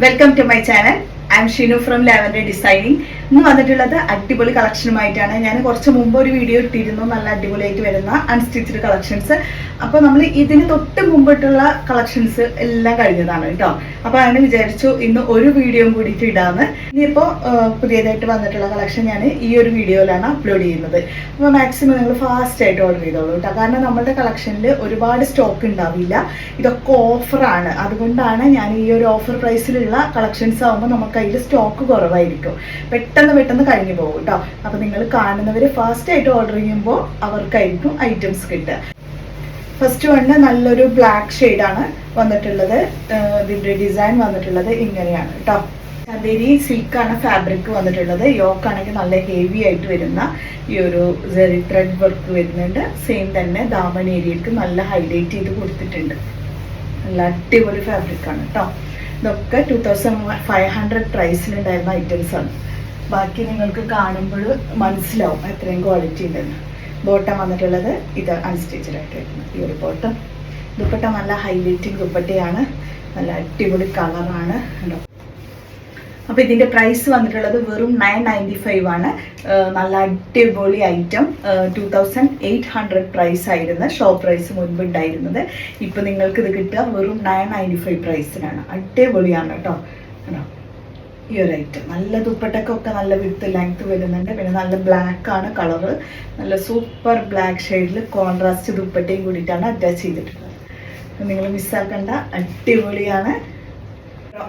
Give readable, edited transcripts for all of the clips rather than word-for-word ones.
Welcome to my channel. I'm Sheenu from lavender designing. ഇന്ന് വന്നിട്ടുള്ളത് അടിപൊളി കളക്ഷനുമായിട്ടാണ്. ഞാൻ കുറച്ച് മുമ്പ് ഒരു വീഡിയോ ഇട്ടിരുന്നു, നല്ല അടിപൊളിയായിട്ട് വരുന്ന അൺസ്റ്റിച്ച്ഡ് കളക്ഷൻസ്. അപ്പോൾ നമ്മൾ ഇതിന് തൊട്ട് മുമ്പിട്ടുള്ള കളക്ഷൻസ് എല്ലാം കഴിഞ്ഞതാണ് കേട്ടോ. അപ്പോൾ അങ്ങനെ വിചാരിച്ചു ഇന്ന് ഒരു വീഡിയോ കൂടിയിട്ട് ഇടാന്ന്. ഇനിയിപ്പോൾ പുതിയതായിട്ട് വന്നിട്ടുള്ള കളക്ഷൻ ഞാൻ ഈ ഒരു വീഡിയോയിലാണ് അപ്ലോഡ് ചെയ്യുന്നത്. അപ്പോൾ മാക്സിമം നിങ്ങൾ ഫാസ്റ്റ് ആയിട്ട് ഓർഡർ ചെയ്തോളൂ കേട്ടോ. കാരണം നമ്മുടെ കളക്ഷനിൽ ഒരുപാട് സ്റ്റോക്ക് ഉണ്ടാവില്ല, ഇതൊക്കെ ഓഫറാണ്. അതുകൊണ്ടാണ് ഞാൻ ഈ ഒരു ഓഫർ പ്രൈസിലുള്ള കളക്ഷൻസ് ആകുമ്പോൾ നമുക്ക് അതിൽ സ്റ്റോക്ക് കുറവായിരിക്കും, പെട്ടെന്ന് കഴിഞ്ഞു പോകും കേട്ടോ. അപ്പോൾ നിങ്ങൾ കാണുന്നവർ ഫാസ്റ്റ് ആയിട്ട് ഓർഡർ ചെയ്യുമ്പോൾ അവർക്കായിരിക്കും ഐറ്റംസ് കിട്ടുക. ഫസ്റ്റ് വണ് നല്ലൊരു ബ്ലാക്ക് ഷെയ്ഡാണ് വന്നിട്ടുള്ളത്. ഇതിൻ്റെ ഡിസൈൻ വന്നിട്ടുള്ളത് ഇങ്ങനെയാണ് കേട്ടോ. ചന്ദേരി സിൽക്കാണ് ഫാബ്രിക് വന്നിട്ടുള്ളത്. യോക്കാണെങ്കിൽ നല്ല ഹെവി ആയിട്ട് വരുന്ന ഈ ഒരു സെറി ത്രെഡ് വർക്ക് വരുന്നുണ്ട്. സെയിം തന്നെ ദാമൻ ഏരിയക്ക് നല്ല ഹൈലൈറ്റ് ചെയ്ത് കൊടുത്തിട്ടുണ്ട്. നല്ല അടിപൊളി ഫാബ്രിക്കാണ് കേട്ടോ. ഇതൊക്കെ 2500 പ്രൈസിലുണ്ടായിരുന്ന ഐറ്റംസ് ആണ്. ബാക്കി നിങ്ങൾക്ക് കാണുമ്പോൾ മനസ്സിലാവും എത്രയും ക്വാളിറ്റി ഉണ്ടെന്ന്. ബോട്ടം വന്നിട്ടുള്ളത് ഇത് അൺസ്റ്റിച്ചഡ് ആയിട്ട് വരുന്നത് ഈ ഒരു ബോട്ടം. ദുപ്പട്ട നല്ല ഹൈലൈറ്റിംഗ് ദുപ്പട്ടയാണ്, നല്ല അടിപൊളി കളറാണ് കേട്ടോ. അപ്പോൾ ഇതിൻ്റെ പ്രൈസ് വന്നിട്ടുള്ളത് വെറും 995 ആണ്. നല്ല അടിപൊളി ഐറ്റം. 2800 പ്രൈസ് ആയിരുന്നു ഷോപ്പ് പ്രൈസ് മുൻപ് ഉണ്ടായിരുന്നത്. ഇപ്പോൾ നിങ്ങൾക്ക് ഇത് കിട്ടുക വെറും 995 പ്രൈസിനാണ്. അടിപൊളിയാണ് കേട്ടോ. ഈ ഒരു ഐറ്റം നല്ല ദുപ്പട്ടക്കൊക്കെ നല്ല വിത്ത് ലെങ്ത് വരുന്നുണ്ട്. പിന്നെ നല്ല ബ്ലാക്ക് ആണ് കളറ്, നല്ല സൂപ്പർ ബ്ലാക്ക് ഷെയ്ഡിൽ കോൺട്രാസ്റ്റ് ദുപ്പട്ടയും കൂടിയിട്ടാണ് അറ്റാച്ച് ചെയ്തിട്ടുള്ളത്. നിങ്ങൾ മിസ്സാക്കണ്ട, അടിപൊളിയാണ്.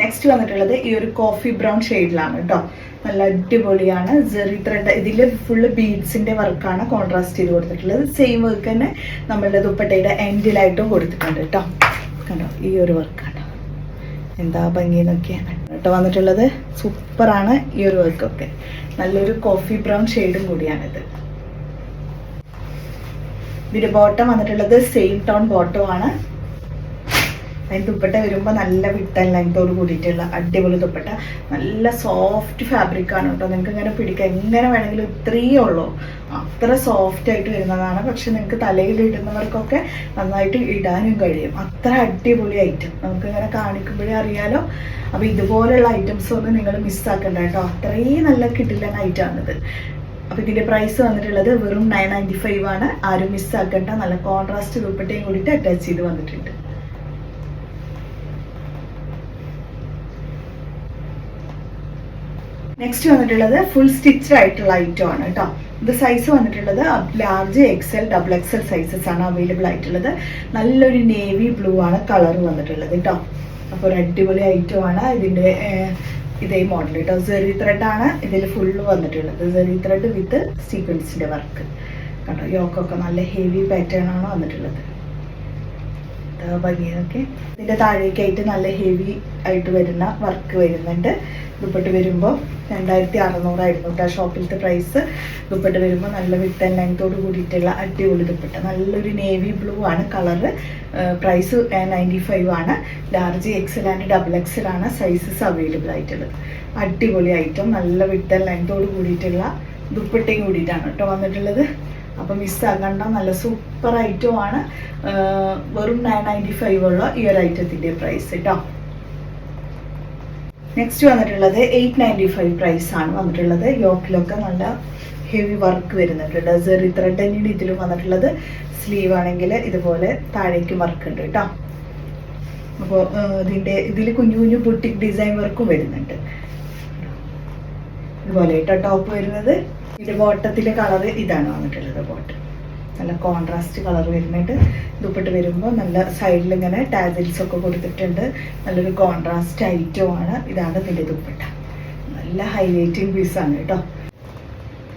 നെക്സ്റ്റ് വന്നിട്ടുള്ളത് ഈ ഒരു കോഫി ബ്രൗൺ ഷെയ്ഡിലാണ് കേട്ടോ. നല്ല അടിപൊളിയാണ്. സെറി ത്രെഡ്, ഇതിൽ ഫുള്ള് ബീഡ്സിൻ്റെ വർക്കാണ് കോൺട്രാസ്റ്റ് ചെയ്ത് കൊടുത്തിട്ടുള്ളത്. സെയിം വർക്ക് തന്നെ നമ്മളുടെ ദുപ്പട്ടയുടെ എൻഡിലായിട്ടും കൊടുത്തിട്ടുണ്ട് കേട്ടോ. കണ്ടോ ഈ ഒരു വർക്കാണ്, എന്താ ഭംഗി നോക്കിയാണ് കേട്ടോ വന്നിട്ടുള്ളത്. സൂപ്പറാണ് ഈ ഒരു വർക്കൊക്കെ. നല്ലൊരു കോഫി ബ്രൗൺ ഷെയ്ഡും കൂടിയാണിത്. ഇതിൻ്റെ ബോട്ടം വന്നിട്ടുള്ളത് സെയിം ടോൺ ബോട്ടം ആണ്. അതിന് ദുപ്പട്ട വരുമ്പോൾ നല്ല വിട്ട് ലെങ്തോട് കൂടിയിട്ടുള്ള അടിപൊളി ദുപ്പട്ട. നല്ല സോഫ്റ്റ് ഫാബ്രിക്കാണ് കേട്ടോ. നിങ്ങൾക്ക് ഇങ്ങനെ പിടിക്കാം, എങ്ങനെ വേണമെങ്കിലും ഇത്രയേ ഉള്ളൂ, അത്ര സോഫ്റ്റ് ആയിട്ട് വരുന്നതാണ്. പക്ഷെ നിങ്ങൾക്ക് തലയിൽ ഇടുന്നവർക്കൊക്കെ നന്നായിട്ട് ഇടാനും കഴിയും. അത്ര അടിപൊളി ഐറ്റം, നമുക്കിങ്ങനെ കാണിക്കുമ്പോഴേ അറിയാലോ. അപ്പോൾ ഇതുപോലെയുള്ള ഐറ്റംസ് ഒന്നും നിങ്ങൾ മിസ്സാക്കണ്ട കേട്ടോ. അത്രയും നല്ല കിട്ടില്ല ഐറ്റമാണിത്. അപ്പോൾ ഇതിൻ്റെ പ്രൈസ് വന്നിട്ടുള്ളത് വെറും 995 ആണ്. ആരും മിസ്സാക്കണ്ട. നല്ല കോൺട്രാസ്റ്റ് ദുപ്പട്ടയും കൂടിയിട്ട് അറ്റാച്ച് ചെയ്ത് വന്നിട്ടുണ്ട്. നെക്സ്റ്റ് വന്നിട്ടുള്ളത് ഫുൾ സ്റ്റിച്ച്ഡ് ആയിട്ടുള്ള ഐറ്റം ആണ് കേട്ടോ. ഇത് സൈസ് വന്നിട്ടുള്ളത് ലാർജ്, XL, XXL സൈസസ് ആണ് അവൈലബിൾ ആയിട്ടുള്ളത്. നല്ലൊരു നേവി ബ്ലൂ ആണ് കളർ വന്നിട്ടുള്ളത് കേട്ടോ. അപ്പോൾ ഒരു അടിപൊളി ഐറ്റം ആണ്. ഇതിൻ്റെ ഇതേ മോഡൽ കേട്ടോ. സെറി ത്രെഡ് ആണ് ഇതിൽ ഫുള്ള് വന്നിട്ടുള്ളത്. സെറി ത്രെഡ് വിത്ത് സീക്വൻസിൻ്റെ വർക്ക് കേട്ടോ. യോക്കൊക്കെ നല്ല ഹെവി പാറ്റേൺ ആണ് വന്നിട്ടുള്ളത്. ഭംഗിയൊക്കെ ഇതിൻ്റെ താഴേക്കായിട്ട് നല്ല ഹെവി ആയിട്ട് വരുന്ന വർക്ക് വരുന്നുണ്ട്. ദുപ്പട്ട വരുമ്പോൾ 2600 ആയിരുന്നു കേട്ടോ ഷോപ്പിലത്തെ പ്രൈസ്. ദുപ്പട്ട വരുമ്പോൾ നല്ല വിത്ത് ലെങ്തോട് കൂടിയിട്ടുള്ള അടിപൊളി ദുപ്പട്ട. നല്ലൊരു നേവി ബ്ലൂ ആണ് കളറ്. പ്രൈസ് 95 ആണ്. ലാർജ്, XL ആൻഡ് XXL ആണ് സൈസസ് അവൈലബിൾ ആയിട്ടുള്ളത്. അടിപൊളി ഐറ്റം. നല്ല വിത്ത് ലെങ്തോട് കൂടിയിട്ടുള്ള ദുപ്പട്ടയും കൂടിയിട്ടാണ് കേട്ടോ വന്നിട്ടുള്ളത്. അപ്പം മിസ്സാക്കണ്ട, നല്ല സൂപ്പർ ഐറ്റം ആണ്. വെറും 995 ഉള്ള ഈ ഒരു ഐറ്റത്തിൻ്റെ പ്രൈസ് കേട്ടോ. നെക്സ്റ്റ് വന്നിട്ടുള്ളത് 895 പ്രൈസ് ആണ് വന്നിട്ടുള്ളത്. യോക്കിലൊക്കെ നല്ല ഹെവി വർക്ക് വരുന്നുണ്ട്. സെറി ത്രെഡ് തന്നെയാണ് ഇതിലും വന്നിട്ടുള്ളത്. സ്ലീവ് ആണെങ്കിൽ ഇതുപോലെ താഴേക്ക് വർക്ക് ഉണ്ട് കേട്ടോ. അപ്പോൾ ഇതിൽ കുഞ്ഞു കുഞ്ഞു ബുട്ടിക് ഡിസൈൻ വർക്കും വരുന്നുണ്ട് ഇതുപോലെ കേട്ടോ. ടോപ്പ് വരുന്നത് ഇതിൻ്റെ ബോട്ടത്തിലെ കളറ് ഇതാണ് വന്നിട്ടുള്ളത്. ബോട്ടം നല്ല കോൺട്രാസ്റ്റ് കളർ വരുന്നുണ്ട്. ദുപ്പട്ട വരുമ്പോൾ നല്ല സൈഡിൽ ഇങ്ങനെ ടാസിൽസ് ഒക്കെ കൊടുത്തിട്ടുണ്ട്. നല്ലൊരു കോൺട്രാസ്റ്റ് ഐറ്റമാണ്. ഇതാണ് ഇതിൻ്റെ ദുപ്പട്ട. നല്ല ഹൈലൈറ്റിംഗ് പീസാണ് കേട്ടോ.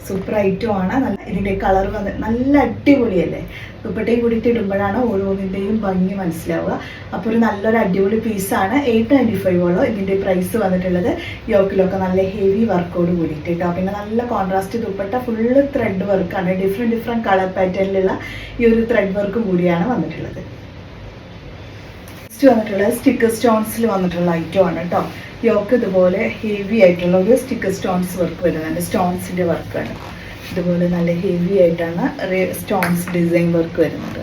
സൂപ്പർ ഐറ്റം ആണ്. നല്ല ഇതിൻ്റെ കളർ വന്ന് നല്ല അടിപൊളിയല്ലേ. ദുപ്പട്ടയും കൂടിയിട്ട് ഇടുമ്പോഴാണ് ഓരോന്നിൻ്റെയും ഭംഗി മനസ്സിലാവുക. അപ്പോൾ ഒരു നല്ലൊരു അടിപൊളി പീസാണ്. 895 ഉള്ളൂ ഇതിൻ്റെ പ്രൈസ് വന്നിട്ടുള്ളത്. യോക്കിലൊക്കെ നല്ല ഹെവി വർക്കോട് കൂടിയിട്ട് കേട്ടോ. പിന്നെ നല്ല കോൺട്രാസ്റ്റ് ദുപ്പട്ട, ഫുള്ള് ത്രെഡ് വർക്കാണ്. ഡിഫറെൻറ്റ് കളർ പാറ്റേണിലുള്ള ഈ ഒരു ത്രെഡ് വർക്കും കൂടിയാണ് വന്നിട്ടുള്ളത്. നെക്സ്റ്റ് വന്നിട്ടുള്ളത് സ്റ്റിക്കർ സ്റ്റോൺസിൽ വന്നിട്ടുള്ള ഐറ്റം ആണ് കേട്ടോ. യോക്ക് ഇതുപോലെ ഹെവി ആയിട്ടുള്ള ഒരു സ്റ്റിക്കർ സ്റ്റോൺസ് വർക്ക് വരുന്നുണ്ട്. സ്റ്റോൺസിൻ്റെ വർക്കാണ്. ഇതുപോലെ നല്ല ഹെവി ആയിട്ടാണ് സ്റ്റോൺസ് ഡിസൈൻ വർക്ക് വരുന്നത്.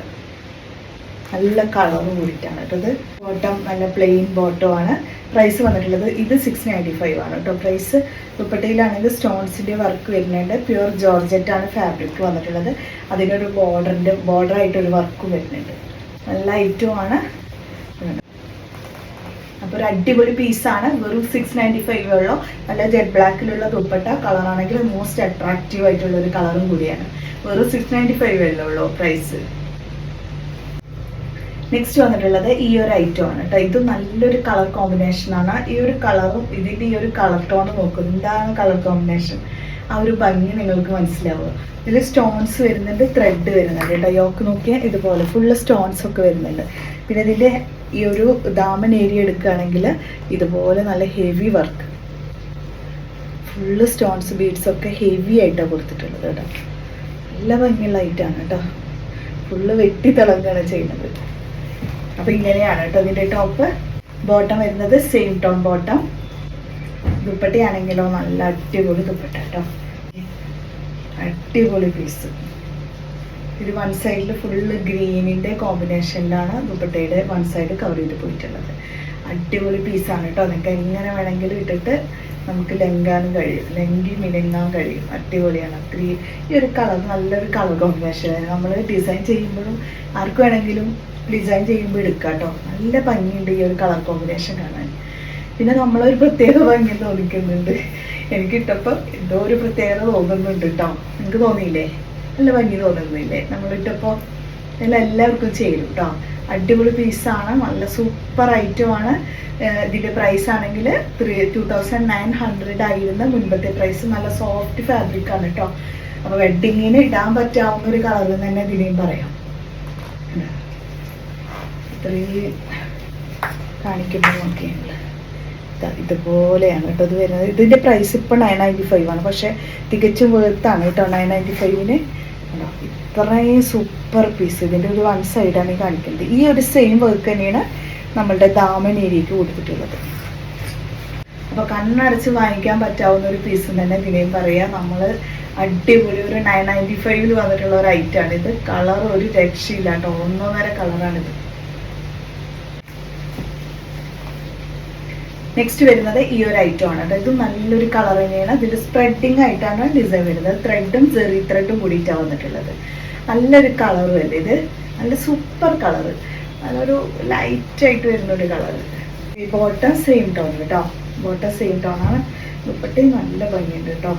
നല്ല കളറും കൂടിയിട്ടാണ് കേട്ടോ. ഇത് ബോട്ടം നല്ല പ്ലെയിൻ ബോട്ടം ആണ്. പ്രൈസ് വന്നിട്ടുള്ളത് ഇത് 695 ആണ് കേട്ടോ പ്രൈസ്. ദുപ്പട്ടയിലാണെങ്കിൽ സ്റ്റോൺസിൻ്റെ വർക്ക് വരുന്നുണ്ട്. പ്യുവർ ജോർജറ്റ് ആണ് ഫാബ്രിക് വന്നിട്ടുള്ളത്. അതിനൊരു ബോർഡറായിട്ടൊരു വർക്കും വരുന്നുണ്ട്. നല്ല ഐറ്റമാണ്. അപ്പോൾ ഒരു അടിപൊളി പീസാണ്. വെറും 695 ഉള്ളൂ. നല്ല ജെറ്റ് ബ്ലാക്കിലുള്ള ദുപ്പട്ട. കളറാണെങ്കിൽ മോസ്റ്റ് അട്രാക്റ്റീവ് ആയിട്ടുള്ള ഒരു കളറും കൂടിയാണ്. വെറും 695 ഉള്ളൂ പ്രൈസ്. നെക്സ്റ്റ് വന്നിട്ടുള്ളത് ഈ ഒരു ഐറ്റം ആണ് കേട്ടോ. ഇത് നല്ലൊരു കളർ കോമ്പിനേഷനാണ്. ഈ ഒരു കളറും ഇതിൻ്റെ ഈ ഒരു കളർ ടോൺ നോക്കും. എന്താണ് കളർ കോമ്പിനേഷൻ, ആ ഒരു ഭംഗി നിങ്ങൾക്ക് മനസ്സിലാവുക. ഇതിൽ സ്റ്റോൺസ് വരുന്നുണ്ട്, ത്രെഡ് വരുന്നുണ്ട് കേട്ടോ. യോക്ക് നോക്കിയാൽ ഇതുപോലെ ഫുള്ള് സ്റ്റോൺസ് ഒക്കെ വരുന്നുണ്ട്. പിന്നെ ഇതിൻ്റെ ഈ ഒരു ദാമൻ ഏരിയ എടുക്കുകയാണെങ്കിൽ ഇതുപോലെ നല്ല heavy work, full stones beads ഒക്കെ ഹെവി ആയിട്ടാണ് കൊടുത്തിട്ടുള്ളത് കേട്ടോ. നല്ല ഭംഗിയുള്ള ഐറ്റാണ് കേട്ടോ. ഫുള്ള് വെട്ടി തിളങ്ങുകയാണ് ചെയ്യുന്നത്. അപ്പോൾ ഇങ്ങനെയാണ് കേട്ടോ ഇതിൻ്റെ ടോപ്പ്. ബോട്ടം വരുന്നത് സെയിം ടോൺ ബോട്ടം. ദുപ്പട്ടയാണെങ്കിലോ നല്ല അടിപൊളി ദുപ്പട്ട കേട്ടോ. അടിപൊളി പീസ്. ഇത് വൺ സൈഡിൽ ഫുള്ള് ഗ്രീനിൻ്റെ കോമ്പിനേഷനിലാണ് ദുപ്പട്ടയുടെ വൺ സൈഡ് കവർ ചെയ്ത് പോയിട്ടുള്ളത്. അടിപൊളി പീസാണ് കേട്ടോ. നിങ്ങൾക്ക് എങ്ങനെ വേണമെങ്കിലും ഇട്ടിട്ട് നമുക്ക് ലംഘാനും കഴിയും, മിനുങ്ങാൻ കഴിയും. അടിപൊളിയാണ്. അത്രയും ഈ ഒരു കളർ നല്ലൊരു കളർ കോമ്പിനേഷനാണ്. നമ്മൾ ഡിസൈൻ ചെയ്യുമ്പോഴും ആർക്ക് വേണമെങ്കിലും ഡിസൈൻ ചെയ്യുമ്പോൾ എടുക്കാം കേട്ടോ. നല്ല ഭംഗിയുണ്ട് ഈ ഒരു കളർ കോമ്പിനേഷൻ കാണാൻ. പിന്നെ നമ്മളൊരു പ്രത്യേക ഭംഗി തോന്നിക്കുന്നുണ്ട്. എനിക്കിട്ടപ്പോൾ എന്തോ ഒരു പ്രത്യേകത തോന്നുന്നുണ്ട് കേട്ടോ. നിങ്ങൾക്ക് തോന്നിയില്ലേ? നല്ല ഭംഗി തോന്നുന്നില്ലേ? നമ്മളിട്ടപ്പോൾ എല്ലാവർക്കും ചേരും കേട്ടോ. അടിപൊളി പീസാണ്. നല്ല സൂപ്പർ ഐറ്റമാണ്. ഇതിൻ്റെ പ്രൈസ് ആണെങ്കിൽ 2900 ആയിരുന്നു മുൻപത്തെ പ്രൈസ്. നല്ല സോഫ്റ്റ് ഫാബ്രിക് ആണ് കേട്ടോ. അപ്പോൾ വെഡ്ഡിങ്ങിന് ഇടാൻ പറ്റാവുന്ന ഒരു കളർ തന്നെ ഇതിനെയും പറയാം. ഇത്രയും കാണിക്കുമ്പോൾ നോക്കിയാൽ ഇതുപോലെയാണ് കേട്ടോ ഇത് വരുന്നത്. ഇതിൻ്റെ പ്രൈസ് ഇപ്പോൾ 995 ആണ്. പക്ഷേ തികച്ചും വേർത്താണ് കേട്ടോ 995-ന്. ഇത്രയും സൂപ്പർ പീസ്. ഇതിൻ്റെ ഒരു വൺ സൈഡാണ് ഈ കാണിക്കുന്നത്. ഈ ഒരു സെയിം വർക്ക് തന്നെയാണ് നമ്മളുടെ ദാമൻ ഏരിയയ്ക്ക് കൊടുത്തിട്ടുള്ളത്. അപ്പോൾ കണ്ണടച്ച് വാങ്ങിക്കാൻ പറ്റാവുന്ന ഒരു പീസ് തന്നെ ഇതിനെയും പറയാം. നമ്മൾ അടിപൊളി ഒരു 995-ൽ വന്നിട്ടുള്ള ഒരു ഐറ്റമാണ് ഇത്. കളർ ഒരു രക്ഷയില്ല കേട്ടോ. 1.5 കളറാണിത്. നെക്സ്റ്റ് വരുന്നത് ഈ ഒരു ഐറ്റം ആണ് കേട്ടോ. ഇത് നല്ലൊരു കളർ തന്നെയാണ്. ഇതിൽ സ്പ്രെഡിങ് ആയിട്ടാണ് ഡിസൈൻ വരുന്നത്. ത്രെഡും ചെറിയ ത്രെഡും കൂടിയിട്ടാണ് വന്നിട്ടുള്ളത്. നല്ലൊരു കളറും അല്ലേ ഇത്. നല്ല സൂപ്പർ കളറ്. നല്ലൊരു ലൈറ്റായിട്ട് വരുന്നൊരു കളറ്. ഈ ബോട്ടം സെയിം ടോൺ കേട്ടോ. ബോട്ടം സെയിം ടോണാണ്. ദുപ്പട്ടയും നല്ല ഭംഗിയുണ്ട് കേട്ടോ.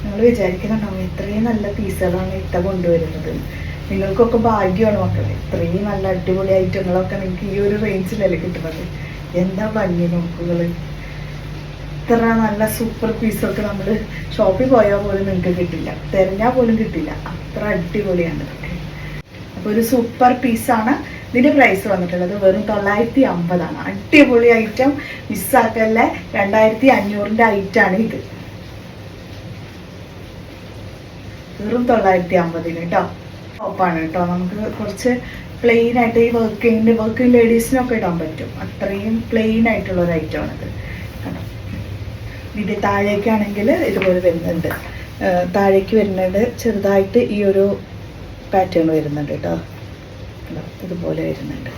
നിങ്ങൾ വിചാരിക്കുന്നുണ്ടാവും ഇത്രയും നല്ല പീസുകളാണ് ഇത്ത കൊണ്ടുവരുന്നത്. നിങ്ങൾക്കൊക്കെ ഭാഗ്യമാണ് മക്കളെ. ഇത്രയും നല്ല അടിപൊളി ഐറ്റങ്ങളൊക്കെ നിങ്ങൾക്ക് ഈ ഒരു റേഞ്ചിലല്ലേ കിട്ടുന്നത്. എന്താ ഭംഗി നോക്കുകൾ. ഇത്ര നല്ല സൂപ്പർ പീസൊക്കെ നമ്മൾ ഷോപ്പിൽ പോയാൽ പോലും നിങ്ങൾക്ക് കിട്ടില്ല, തിരഞ്ഞാൽ പോലും കിട്ടില്ല. അത്ര അടിപൊളിയാണ് ഇതൊക്കെ. അപ്പോൾ ഒരു സൂപ്പർ പീസാണ്. ഇതിൻ്റെ പ്രൈസ് വന്നിട്ടുള്ളത് വെറും 950 ആണ്. അടിപൊളി ഐറ്റം, മിസ്സാക്കല്ലേ. 2500-ൻ്റെ ഐറ്റാണ് ഇത്. വെറും 950-ന് കേട്ടോ. ടോപ്പാണ് കേട്ടോ. നമുക്ക് കുറച്ച് പ്ലെയിൻ ആയിട്ട് ഈ വർക്കിംഗ് ലേഡീസിനൊക്കെ ഇടാൻ പറ്റും. അത്രയും പ്ലെയിൻ ആയിട്ടുള്ള ഒരു ഐറ്റമാണിത് കണ്ടോ. ഇതിൻ്റെ താഴേക്കാണെങ്കിൽ ഇതുപോലെ വരുന്നുണ്ട്. താഴേക്ക് വരുന്നുണ്ട് ചെറുതായിട്ട് ഈ ഒരു പാറ്റേൺ വരുന്നുണ്ട് കേട്ടോ. ഇതുപോലെ വരുന്നുണ്ട്.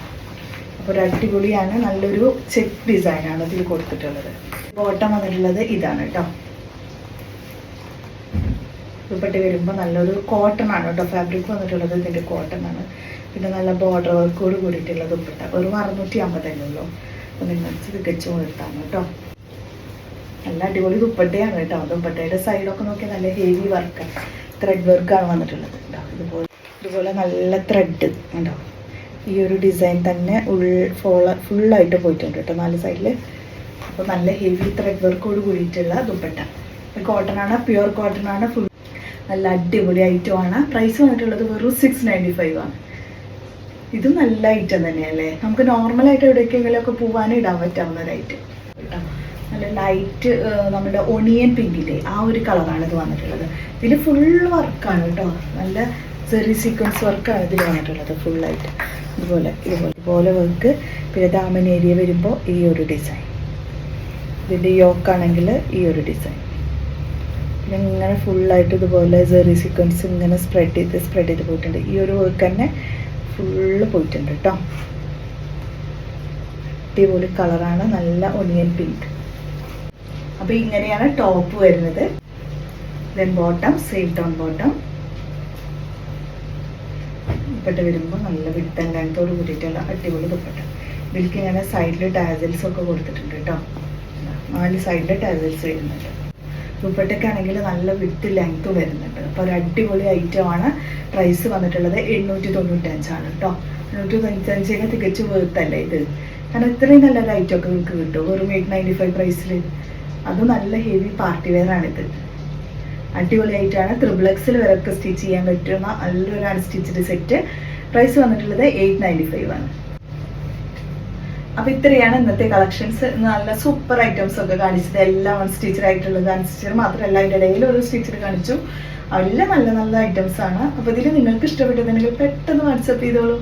അപ്പോൾ ഒരു അടിപൊളിയാണ്. നല്ലൊരു ചെക്ക് ഡിസൈനാണ് ഇതിൽ കൊടുത്തിട്ടുള്ളത്. ബോട്ടം വന്നിട്ടുള്ളത് ഇതാണ് കേട്ടോ. ദുപ്പട്ട വരുമ്പോൾ നല്ലൊരു കോട്ടൺ ആണ് കേട്ടോ. ഫാബ്രിക് വന്നിട്ടുള്ളത് ഇതിൻ്റെ കോട്ടൺ ആണ്. പിന്നെ നല്ല ബോർഡർ വർക്കോട് കൂടിയിട്ടുള്ള ദുപ്പട്ട. വെറും 650 ഉള്ളൂ. അപ്പോൾ നിങ്ങൾക്ക് തികച്ചും എടുത്താണ് കേട്ടോ. നല്ല അടിപൊളി ദുപ്പട്ടയാണ് കേട്ടോ. ദുപ്പട്ടയുടെ സൈഡൊക്കെ നോക്കിയാൽ നല്ല ഹെവി വർക്കാണ്. ത്രെഡ് വർക്കാണ് വന്നിട്ടുള്ളത് കേട്ടോ. ഇതുപോലെ നല്ല ത്രെഡ് ഉണ്ടോ. ഈ ഒരു ഡിസൈൻ തന്നെ ഫുള്ളായിട്ട് പോയിട്ടുണ്ട് കേട്ടോ 4 സൈഡിൽ. അപ്പോൾ നല്ല ഹെവി ത്രെഡ് വർക്കോട് കൂടിയിട്ടുള്ള ദുപ്പട്ട. കോട്ടൺ ആണ്, പ്യുവർ കോട്ടൺ ആണ്. ഫുൾ നല്ല അടിപൊളി ഐറ്റമാണ്. പ്രൈസ് വന്നിട്ടുള്ളത് വെറും 695 ആണ്. ഇതും നല്ല ഐറ്റം തന്നെയല്ലേ. നമുക്ക് നോർമലായിട്ട് എവിടേക്കെങ്കിലുമൊക്കെ പോകാനും ഇടാൻ പറ്റാവുന്ന ഒരു ഐറ്റം കേട്ടോ. നല്ല ലൈറ്റ് നമ്മുടെ ഒണിയൻ പിങ്കില്ലേ ആ ഒരു കളറാണ് ഇത് വന്നിട്ടുള്ളത്. ഇതിൽ ഫുൾ വർക്കാണ് കേട്ടോ. നല്ല ചെറിയ സീക്വൻസ് വർക്കാണ് ഇതിൽ വന്നിട്ടുള്ളത് ഫുള്ളായിട്ട്. ഇതുപോലെ വർക്ക്. പിന്നെ ദാമൻ ഏരിയ വരുമ്പോൾ ഈ ഒരു ഡിസൈൻ. ഇതിൻ്റെ യോക്കാണെങ്കിൽ ഈ ഒരു ഡിസൈൻ. പിന്നെ ഇങ്ങനെ ഫുള്ളായിട്ട് ഇതുപോലെ ചെറിയ സീക്വൻസ് ഇങ്ങനെ സ്പ്രെഡ് ചെയ്ത് പോയിട്ടുണ്ട്. ഈ ഒരു വർക്ക് തന്നെ ഫുള്ള് പോയിട്ടുണ്ട് കേട്ടോ. അടിപൊളി കളറാണ്, നല്ല ഒനിയൻ പിങ്ക്. അപ്പോൾ ഇങ്ങനെയാണ് ടോപ്പ് വരുന്നത്. Then bottom same tone bottom. Dupatta വരുമ്പോൾ നല്ല വിട്ട് ആൻഡ് ലെങ്തോട് കൂടിയിട്ടുള്ള അടിപൊളി ദുപ്പട്ട. ഇതിലേക്ക് ഇങ്ങനെ സൈഡിൽ ടാസൽസ് ഒക്കെ കൊടുത്തിട്ടുണ്ട് കേട്ടോ. 4 സൈഡിൽ ടാസൽസ് വരുന്നുണ്ട്. ദുപ്പട്ടയ്ക്കാണെങ്കിൽ നല്ല വിട്ട് ലെങ്ത്തും വരുന്നുണ്ട്. അപ്പോൾ ഒരു അടിപൊളി ഐറ്റമാണ്. പ്രൈസ് വന്നിട്ടുള്ളത് 895 കേട്ടോ. 895 തികച്ചു വേർത്തല്ല ഇത്. കാരണം ഇത്രയും നല്ലൊരു ഐറ്റം ഒക്കെ നിങ്ങൾക്ക് കിട്ടും വെറും 895 പ്രൈസിൽ. അത് നല്ല ഹെവി പാർട്ടി വെയർ ആണിത്. അടിപൊളി ആയിട്ടാണ്. 3XL വരെയൊക്കെ സ്റ്റിച്ച് ചെയ്യാൻ പറ്റുന്ന നല്ലൊരു അൺസ്റ്റിച്ചഡ് സെറ്റ്. പ്രൈസ് വന്നിട്ടുള്ളത് 895 ആണ്. അപ്പോൾ ഇത്രയാണ് ഇന്നത്തെ കളക്ഷൻസ്. നല്ല സൂപ്പർ ഐറ്റംസ് ഒക്കെ കാണിച്ചത്. എല്ലാം അൺസ്റ്റിച്ചഡ് ആയിട്ടുള്ളത്. അൺസ്റ്റിച്ചഡ് മാത്രമല്ല, അതിൻ്റെ ഇടയിൽ ഒരു സ്റ്റിച്ചഡ് കാണിച്ചു. എല്ലാം നല്ല നല്ല ഐറ്റംസ് ആണ്. അപ്പോൾ ഇതിൽ നിങ്ങൾക്ക് ഇഷ്ടപ്പെട്ടതെങ്കിൽ പെട്ടെന്ന് വാട്സപ്പ് ചെയ്തോളൂ.